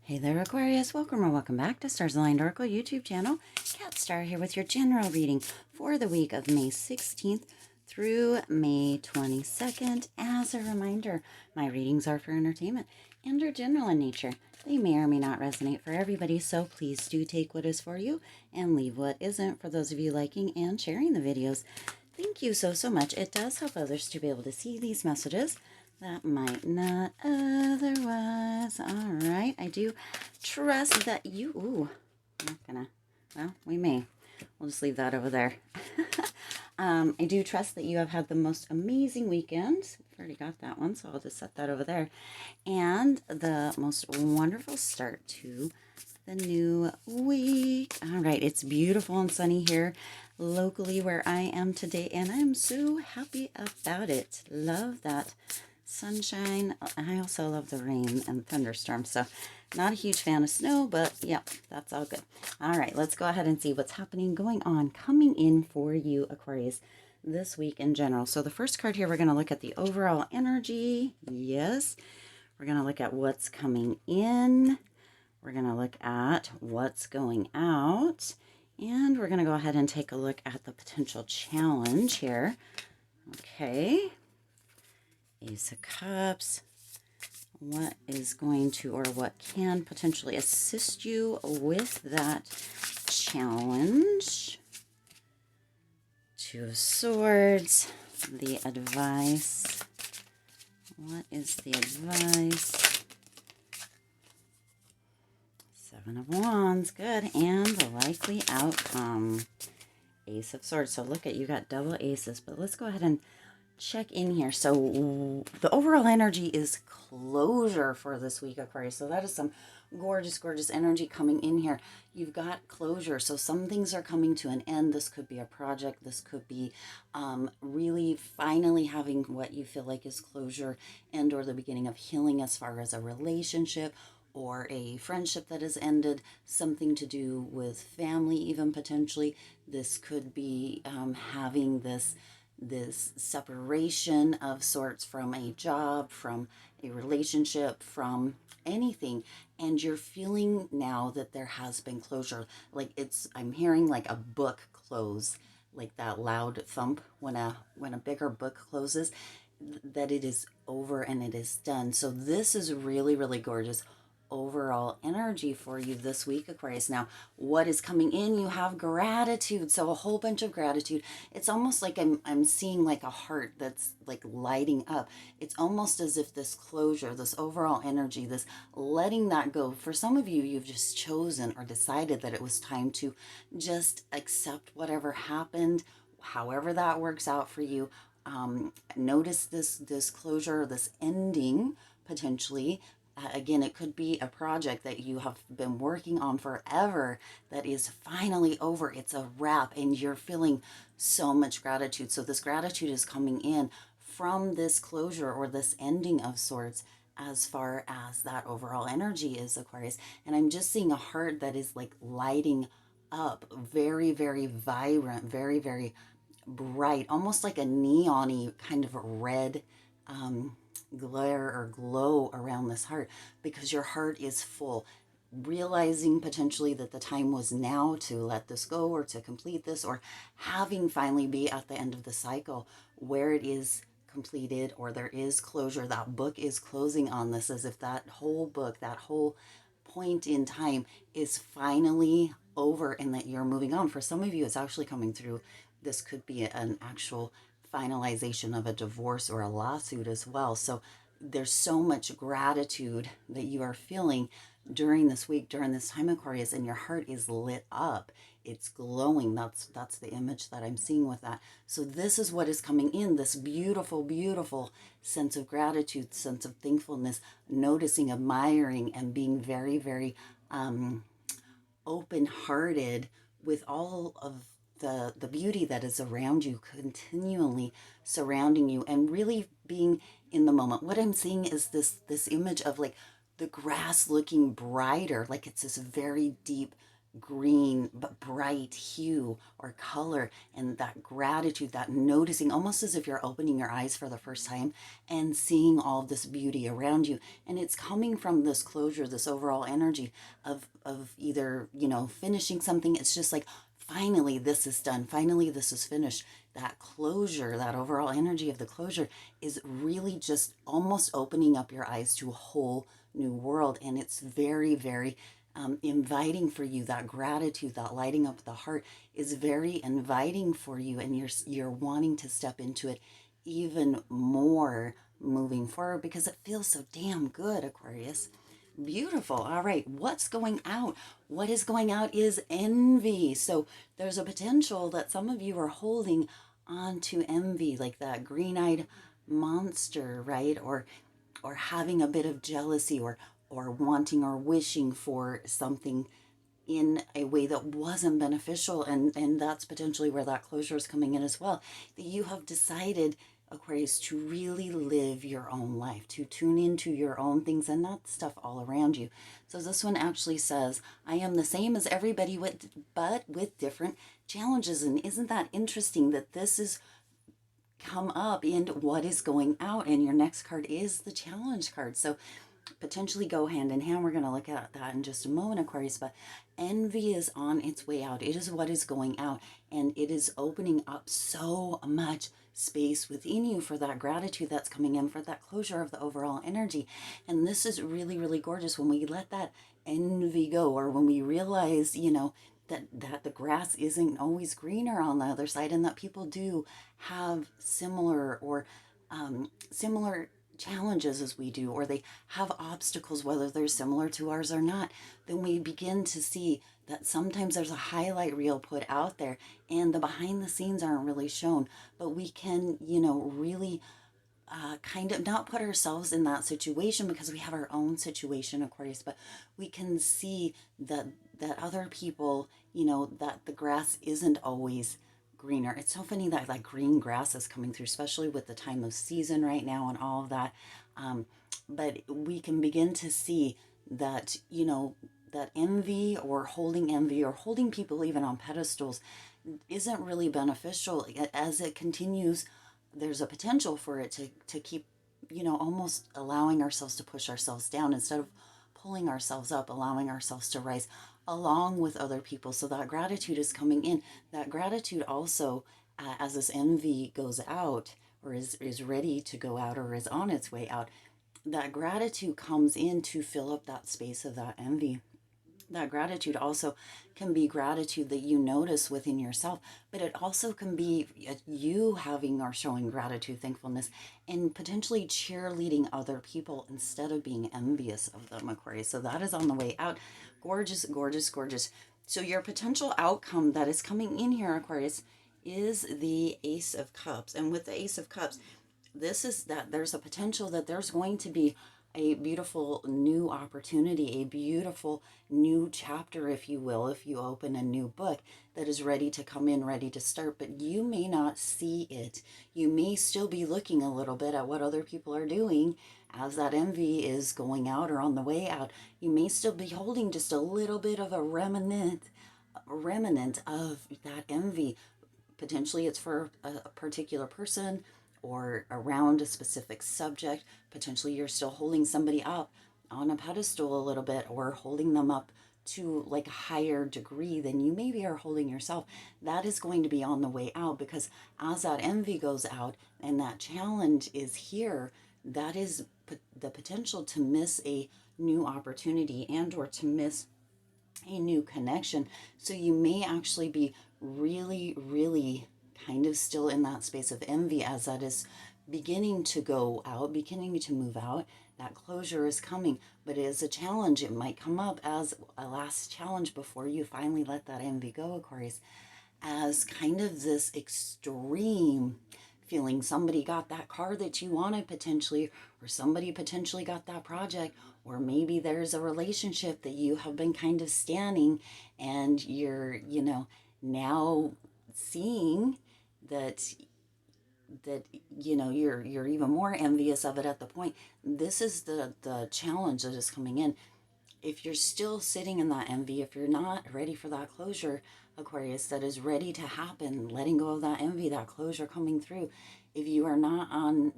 Hey there, Aquarius. Welcome or welcome back to Stars Aligned Oracle YouTube channel. Cat Star here with your general reading for the week of May 16th through May 22nd. As a reminder, my readings are for entertainment and are general in nature. They may or may not resonate for everybody, so please do take what is for you and leave what isn't for those of you liking and sharing the videos. Thank you so much. It does help others to be able to see these messages that might not otherwise. All right, I do trust that you, I'm not gonna, well, we may. We'll just leave that over there. I do trust that you have had the most amazing weekend. I've already got that one, so I'll just set that over there. And the most wonderful start to the new week. All right, it's beautiful and sunny here locally where I am today, and I'm so happy about it. Love that sunshine. I also love the rain and thunderstorms, so not a huge fan of snow, but yeah, that's all good. All right, let's go ahead and see what's happening, going on, coming in for you, Aquarius, this week in general. So the first card here, we're going to look at the overall energy. Yes, we're going to look at what's coming in. We're going to look at what's going out. And we're going to go ahead and take a look at the potential challenge here. Okay. Ace of Cups. What is going to, or what can potentially assist you with that challenge? Two of Swords. The advice. What is the advice? Seven of Wands. Good. And the likely outcome. Ace of Swords. So look at, you got double aces, but let's go ahead and check in here. So the overall energy is closure for this week, Aquarius. So that is some gorgeous energy coming in here. You've got closure. So some things are coming to an end. This could be a project. This could be really finally having what you feel like is closure, and or the beginning of healing as far as a relationship or a friendship that has ended, something to do with family even potentially. This could be having this separation of sorts from a job, from a relationship, from anything, and you're feeling now that there has been closure. Like I'm hearing like a book close, like that loud thump when a bigger book closes, that it is over and it is done. So this is really gorgeous overall energy for you this week, Aquarius. Now, what is coming in? You have gratitude. So a whole bunch of gratitude. It's almost like I'm seeing like a heart that's like lighting up. It's almost as if this closure, this overall energy, this letting that go. For some of you, you've just chosen or decided that it was time to just accept whatever happened, however that works out for you. Notice this closure, this ending potentially. Again, it could be a project that you have been working on forever that is finally over. It's a wrap, and you're feeling so much gratitude. So this gratitude is coming in from this closure or this ending of sorts as far as that overall energy is, Aquarius. And I'm just seeing a heart that is like lighting up, very vibrant, very bright, almost like a neon-y kind of red glare or glow around this heart, because your heart is full, realizing potentially that the time was now to let this go or to complete this, or having finally be at the end of the cycle where it is completed or there is closure. That book is closing on this, as if that whole book, that whole point in time is finally over and that you're moving on. For some of you, it's actually coming through. This could be an actual finalization of a divorce or a lawsuit as well. So there's so much gratitude that you are feeling during this week, during this time, Aquarius, and your heart is lit up. It's glowing. That's the image that I'm seeing with that. So this is what is coming in, this beautiful sense of gratitude, sense of thankfulness, noticing, admiring, and being very open-hearted with all of the beauty that is around you, continually surrounding you, and really being in the moment. What I'm seeing is this image of like the grass looking brighter, like it's this very deep green but bright hue or color, and that gratitude, that noticing, almost as if you're opening your eyes for the first time and seeing all this beauty around you. And it's coming from this closure, this overall energy of either, finishing something. It's just like, finally this is done, finally this is finished. That closure, that overall energy of the closure is really just almost opening up your eyes to a whole new world. And it's very, very inviting for you. That gratitude, that lighting up the heart is very inviting for you, and you're wanting to step into it even more moving forward because it feels so damn good, Aquarius. Beautiful. All right, what's going out? What is going out is envy. So there's a potential that some of you are holding on to envy, like that green-eyed monster, right? Or having a bit of jealousy, or wanting or wishing for something in a way that wasn't beneficial. And that's potentially where that closure is coming in as well, that you have decided, Aquarius, to really live your own life, to tune into your own things and not stuff all around you. So this one actually says, I am the same as everybody, but with different challenges. And isn't that interesting that this is come up in what is going out, and your next card is the challenge card. So potentially go hand in hand. We're going to look at that in just a moment, Aquarius. But envy is on its way out. It is what is going out, and it is opening up so much space within you for that gratitude that's coming in, for that closure of the overall energy. And this is really, really gorgeous when we let that envy go, or when we realize, that the grass isn't always greener on the other side, and that people do have similar or similar challenges as we do, or they have obstacles, whether they're similar to ours or not. Then we begin to see that sometimes there's a highlight reel put out there and the behind the scenes aren't really shown. But we can, really kind of not put ourselves in that situation because we have our own situation, Aquarius, but we can see that other people, that the grass isn't always greener. It's so funny that like green grass is coming through, especially with the time of season right now and all of that. But we can begin to see that, that envy or holding people even on pedestals isn't really beneficial. As it continues, there's a potential for it to keep, almost allowing ourselves to push ourselves down instead of pulling ourselves up, allowing ourselves to rise along with other people. So that gratitude is coming in. That gratitude also, as this envy goes out, or is ready to go out, or is on its way out, that gratitude comes in to fill up that space of that envy. That gratitude also can be gratitude that you notice within yourself, but it also can be you having or showing gratitude, thankfulness, and potentially cheerleading other people instead of being envious of them, Aquarius. So that is on the way out. Gorgeous, gorgeous, gorgeous. So your potential outcome that is coming in here, Aquarius, is the Ace of Cups. And with the Ace of Cups, this is that there's a potential that there's going to be a beautiful new opportunity, a beautiful new chapter, if you will, if you open a new book that is ready to come in, ready to start, but you may not see it. You may still be looking a little bit at what other people are doing as that envy is going out or on the way out. You may still be holding just a little bit of a remnant of that envy. Potentially it's for a particular person or around a specific subject. Potentially you're still holding somebody up on a pedestal a little bit, or holding them up to like a higher degree than you maybe are holding yourself. That is going to be on the way out, because as that envy goes out and that challenge is here, that is the potential to miss a new opportunity and or to miss a new connection. So you may actually be really, really kind of still in that space of envy as that is beginning to go out, beginning to move out. That closure is coming, but it is a challenge. It might come up as a last challenge before you finally let that envy go, Aquarius, as kind of this extreme feeling. Somebody got that car that you wanted potentially, or somebody potentially got that project, or maybe there's a relationship that you have been kind of standing, and you're, now seeing that you're even more envious of it at the point. This is the challenge that is coming in. if you're still sitting in that envy, if you're not ready for that closure, Aquarius, that is ready to happen, letting go of that envy, that closure coming through, if you are not on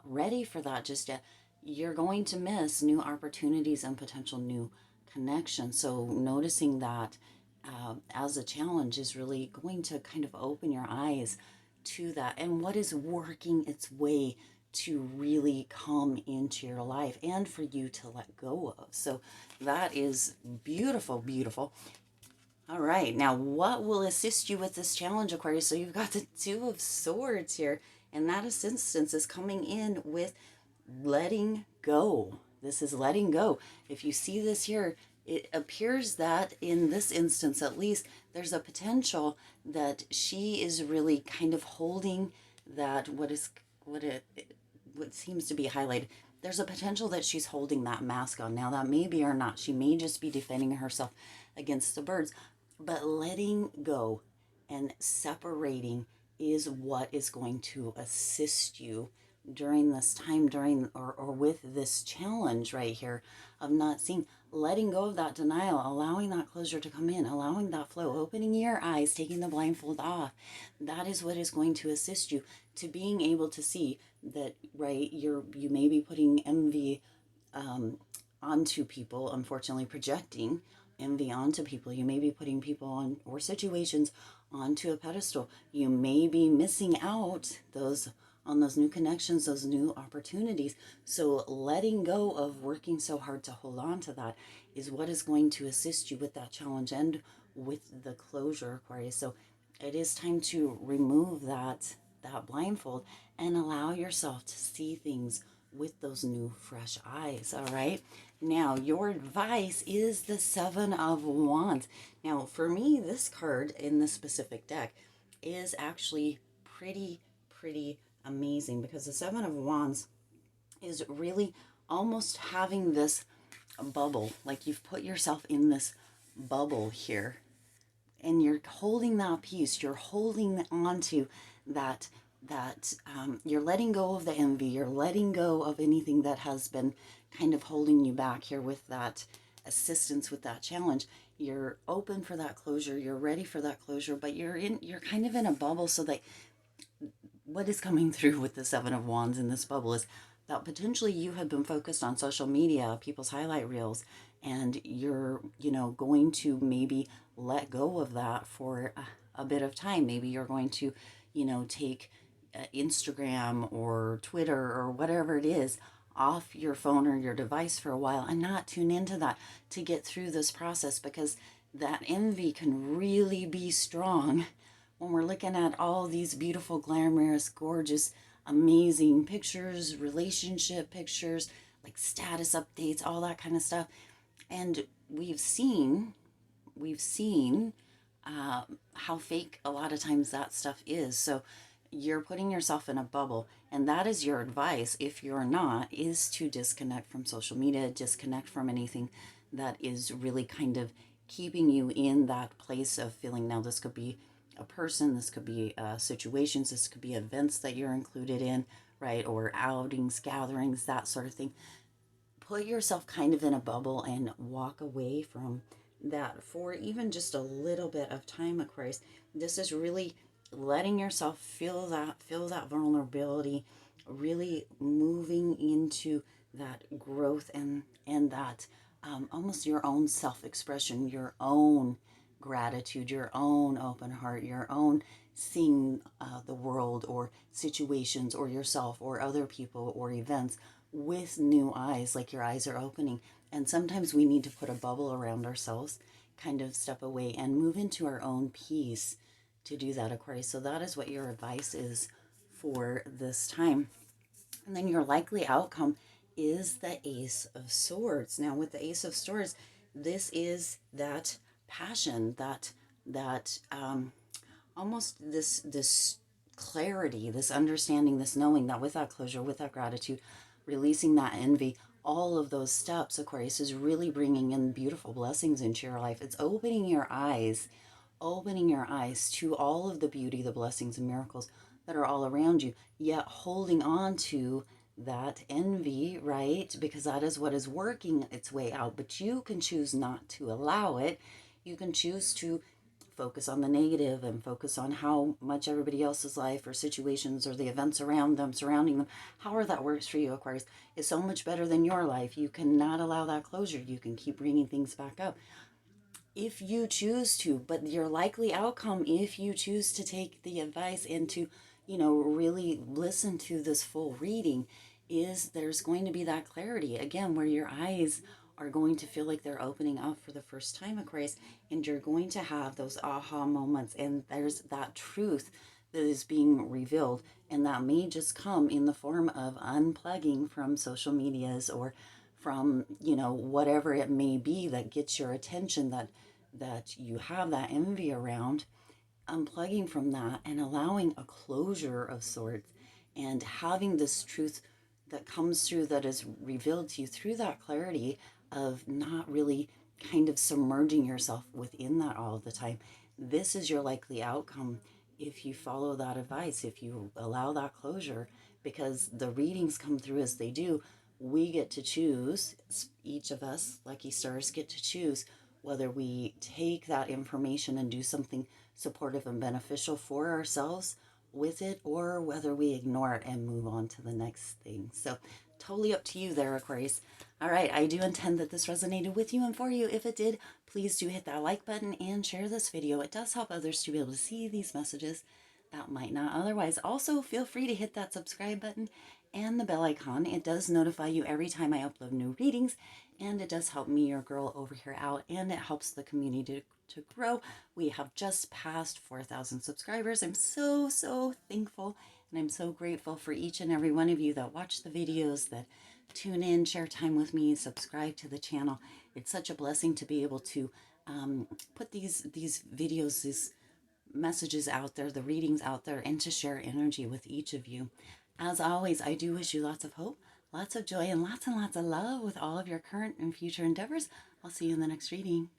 ready for that just yet, you're going to miss new opportunities and potential new connections. So noticing that as a challenge is really going to kind of open your eyes to that and what is working its way to really come into your life and for you to let go of. So that is beautiful, beautiful. All right, now what will assist you with this challenge, Aquarius? So you've got the Two of Swords here, and that assistance is coming in with letting go. This is letting go. If you see this here, it appears that in this instance, at least, there's a potential that she is really kind of holding that what seems to be highlighted. There's a potential that she's holding that mask on. Now that may be or not. She may just be defending herself against the birds, but letting go and separating is what is going to assist you during this time, or with this challenge right here of not seeing, letting go of that denial, allowing that closure to come in, allowing that flow, opening your eyes, taking the blindfold off. That is what is going to assist you to being able to see that, right? You may be putting envy onto people, unfortunately projecting envy onto people. You may be putting people on, or situations, onto a pedestal. You may be missing out on those new connections, those new opportunities. So letting go of working so hard to hold on to that is what is going to assist you with that challenge and with the closure, Aquarius. So it is time to remove that blindfold and allow yourself to see things with those new fresh eyes. All right, now your advice is the Seven of Wands. Now for me, this card in this specific deck is actually pretty amazing, because the Seven of Wands is really almost having this bubble, like you've put yourself in this bubble here, and you're holding that piece, you're holding on to that you're letting go of the envy, you're letting go of anything that has been kind of holding you back here with that assistance, with that challenge. You're open for that closure, you're ready for that closure, but you're kind of in a bubble. So that what is coming through with the Seven of Wands in this bubble is that potentially you have been focused on social media, people's highlight reels, and you're, going to maybe let go of that for a bit of time. Maybe you're going to, take Instagram or Twitter or whatever it is off your phone or your device for a while and not tune into that to get through this process, because that envy can really be strong when we're looking at all these beautiful, glamorous, gorgeous, amazing pictures, relationship pictures, like status updates, all that kind of stuff. And we've seen how fake a lot of times that stuff is. So you're putting yourself in a bubble, and that is your advice, if you're not, is to disconnect from social media, disconnect from anything that is really kind of keeping you in that place of feeling. Now this could be a person, this could be situations, this could be events that you're included in, right? Or outings, gatherings, that sort of thing. Put yourself kind of in a bubble and walk away from that for even just a little bit of time, Aquarius. This is really letting yourself feel that vulnerability, really moving into that growth and that almost your own self-expression, your own gratitude, your own open heart, your own seeing the world or situations or yourself or other people or events with new eyes, like your eyes are opening. And sometimes we need to put a bubble around ourselves, kind of step away and move into our own peace to do that, Aquarius. So that is what your advice is for this time. And then your likely outcome is the Ace of Swords. Now with the Ace of Swords, this is that passion, that almost this clarity, this understanding, this knowing that with that closure, with that gratitude, releasing that envy, all of those steps, Aquarius, is really bringing in beautiful blessings into your life. It's opening your eyes to all of the beauty, the blessings and miracles that are all around you, yet holding on to that envy, right? Because that is what is working its way out. But you can choose not to allow it. You can choose to focus on the negative and focus on how much everybody else's life or situations or the events around them, surrounding them, however that works for you, Aquarius, is so much better than your life. You cannot allow that closure. You can keep bringing things back up if you choose to, but your likely outcome, if you choose to take the advice and to, really listen to this full reading, is there's going to be that clarity again where your eyes are going to feel like they're opening up for the first time, Aquarius, and you're going to have those aha moments, and there's that truth that is being revealed, and that may just come in the form of unplugging from social medias or from whatever it may be that gets your attention, that you have that envy around, unplugging from that and allowing a closure of sorts and having this truth that comes through, that is revealed to you through that clarity of not really kind of submerging yourself within that all the time. This is your likely outcome if you follow that advice, if you allow that closure, because the readings come through as they do. We get to choose, each of us, lucky stars, get to choose whether we take that information and do something supportive and beneficial for ourselves with it, or whether we ignore it and move on to the next thing. So totally up to you there, Aquarius. All right, I do intend that this resonated with you and for you. If it did, please do hit that like button and share this video. It does help others to be able to see these messages that might not otherwise. Also, feel free to hit that subscribe button and the bell icon. It does notify you every time I upload new readings, and it does help me, your girl over here, out, and it helps the community to grow. We have just passed 4,000 subscribers. I'm so thankful, and I'm so grateful for each and every one of you that watch the videos, that tune in, share time with me, subscribe to the channel. It's such a blessing to be able to put these videos, these messages out there, the readings out there, and to share energy with each of you. As always, I do wish you lots of hope, lots of joy, and lots of love with all of your current and future endeavors. I'll see you in the next reading.